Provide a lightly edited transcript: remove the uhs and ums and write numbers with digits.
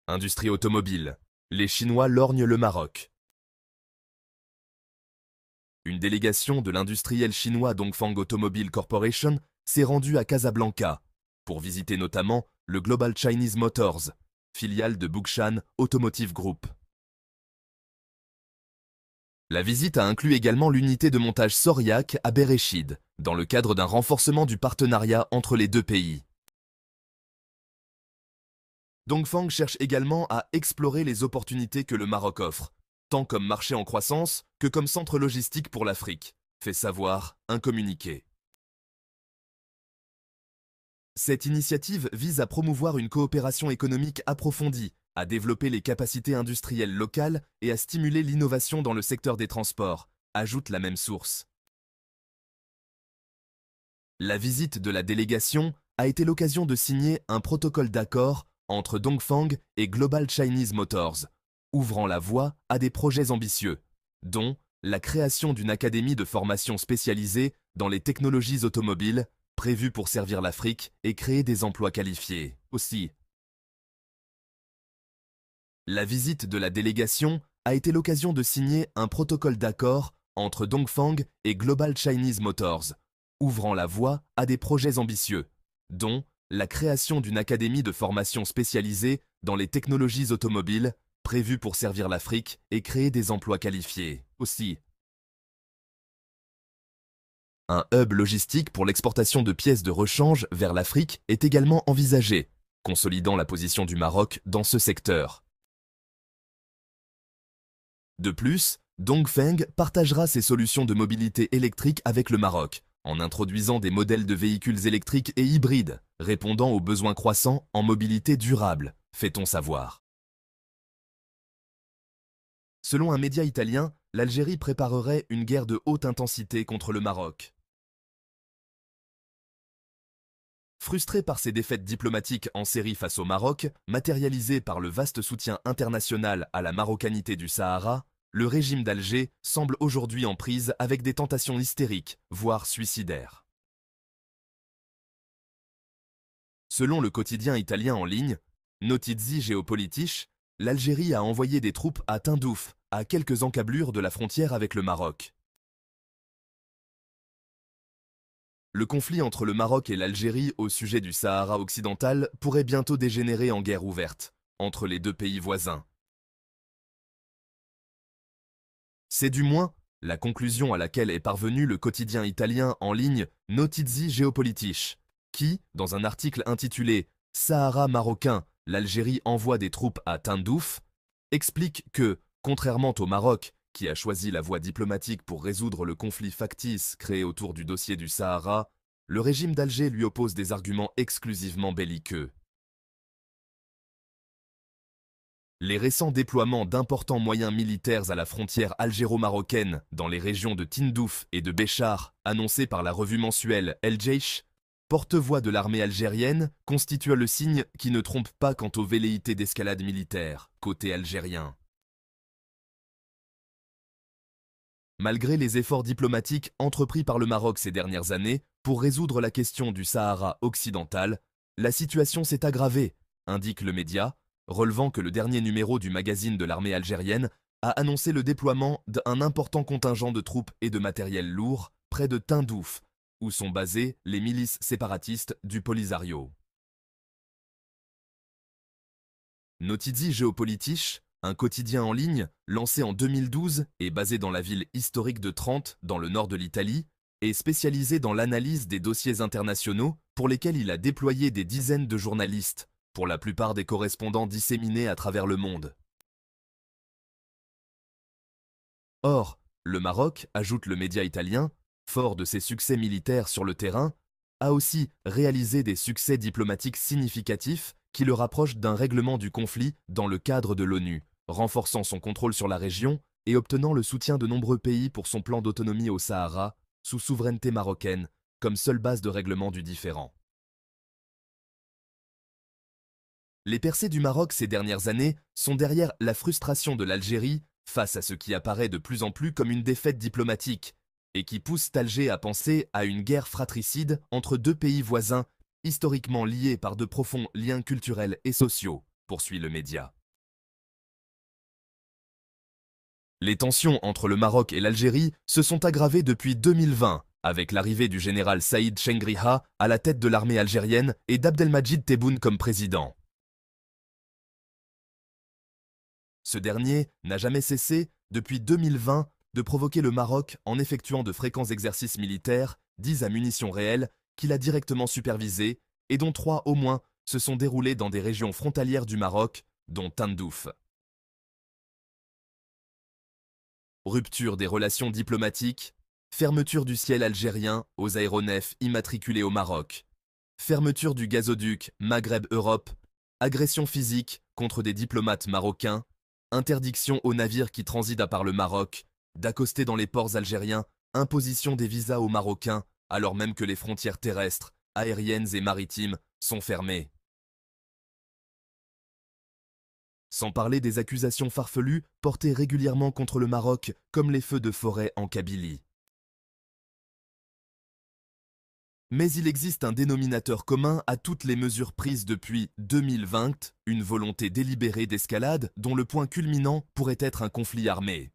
Industrie automobile. Les Chinois lorgnent le Maroc. Une délégation de l'industriel chinois Dongfeng Automobile Corporation s'est rendue à Casablanca pour visiter notamment le Global Chinese Motors, filiale de Bungshan Automotive Group. La visite a inclus également l'unité de montage Soriac à Bereshid, dans le cadre d'un renforcement du partenariat entre les deux pays. Dongfeng cherche également à explorer les opportunités que le Maroc offre, tant comme marché en croissance que comme centre logistique pour l'Afrique, fait savoir un communiqué. Cette initiative vise à promouvoir une coopération économique approfondie, à développer les capacités industrielles locales et à stimuler l'innovation dans le secteur des transports, ajoute la même source. La visite de la délégation a été l'occasion de signer un protocole d'accord entre Dongfeng et Global Chinese Motors, ouvrant la voie à des projets ambitieux, dont la création d'une académie de formation spécialisée dans les technologies automobiles, prévue pour servir l'Afrique et créer des emplois qualifiés. Aussi, la visite de la délégation a été l'occasion de signer un protocole d'accord entre Dongfeng et Global Chinese Motors, ouvrant la voie à des projets ambitieux, dont la création d'une académie de formation spécialisée dans les technologies automobiles, prévue pour servir l'Afrique et créer des emplois qualifiés. Aussi, un hub logistique pour l'exportation de pièces de rechange vers l'Afrique est également envisagé, consolidant la position du Maroc dans ce secteur. De plus, Dongfeng partagera ses solutions de mobilité électrique avec le Maroc, en introduisant des modèles de véhicules électriques et hybrides, répondant aux besoins croissants en mobilité durable, fait-on savoir. Selon un média italien, l'Algérie préparerait une guerre de haute intensité contre le Maroc. Frustré par ses défaites diplomatiques en série face au Maroc, matérialisées par le vaste soutien international à la marocanité du Sahara, le régime d'Alger semble aujourd'hui en prise avec des tentations hystériques, voire suicidaires. Selon le quotidien italien en ligne, Notizie Geopolitiche, l'Algérie a envoyé des troupes à Tindouf, à quelques encablures de la frontière avec le Maroc. Le conflit entre le Maroc et l'Algérie au sujet du Sahara occidental pourrait bientôt dégénérer en guerre ouverte, entre les deux pays voisins. C'est du moins la conclusion à laquelle est parvenu le quotidien italien en ligne Notizie Geopolitiche, qui, dans un article intitulé « Sahara marocain, l'Algérie envoie des troupes à Tindouf », explique que, contrairement au Maroc, qui a choisi la voie diplomatique pour résoudre le conflit factice créé autour du dossier du Sahara, le régime d'Alger lui oppose des arguments exclusivement belliqueux. Les récents déploiements d'importants moyens militaires à la frontière algéro-marocaine dans les régions de Tindouf et de Béchar, annoncés par la revue mensuelle El Jeish, porte-voix de l'armée algérienne, constituent le signe qui ne trompe pas quant aux velléités d'escalade militaire, côté algérien. Malgré les efforts diplomatiques entrepris par le Maroc ces dernières années pour résoudre la question du Sahara occidental, la situation s'est aggravée, indique le média, relevant que le dernier numéro du magazine de l'armée algérienne a annoncé le déploiement d'un important contingent de troupes et de matériel lourd près de Tindouf, où sont basées les milices séparatistes du Polisario. Notizie Geopolitiche, un quotidien en ligne lancé en 2012 et basé dans la ville historique de Trente, dans le nord de l'Italie, est spécialisé dans l'analyse des dossiers internationaux pour lesquels il a déployé des dizaines de journalistes, pour la plupart des correspondants disséminés à travers le monde. Or, le Maroc, ajoute le média italien, fort de ses succès militaires sur le terrain, a aussi réalisé des succès diplomatiques significatifs qui le rapprochent d'un règlement du conflit dans le cadre de l'ONU, renforçant son contrôle sur la région et obtenant le soutien de nombreux pays pour son plan d'autonomie au Sahara, sous souveraineté marocaine, comme seule base de règlement du différend. Les percées du Maroc ces dernières années sont derrière la frustration de l'Algérie face à ce qui apparaît de plus en plus comme une défaite diplomatique et qui pousse Alger à penser à une guerre fratricide entre deux pays voisins historiquement liés par de profonds liens culturels et sociaux. poursuit le média. Les tensions entre le Maroc et l'Algérie se sont aggravées depuis 2020, avec l'arrivée du général Saïd Chengriha à la tête de l'armée algérienne et d'Abdelmadjid Tebboune comme président. Ce dernier n'a jamais cessé, depuis 2020, de provoquer le Maroc en effectuant de fréquents exercices militaires, dits à munitions réelles, qu'il a directement supervisés, et dont 3 au moins se sont déroulés dans des régions frontalières du Maroc, dont Tindouf. Rupture des relations diplomatiques, fermeture du ciel algérien aux aéronefs immatriculés au Maroc, fermeture du gazoduc Maghreb-Europe, agression physique contre des diplomates marocains, interdiction aux navires qui transitent par le Maroc d'accoster dans les ports algériens, imposition des visas aux Marocains alors même que les frontières terrestres, aériennes et maritimes sont fermées. Sans parler des accusations farfelues portées régulièrement contre le Maroc, comme les feux de forêt en Kabylie. Mais il existe un dénominateur commun à toutes les mesures prises depuis 2020, une volonté délibérée d'escalade dont le point culminant pourrait être un conflit armé.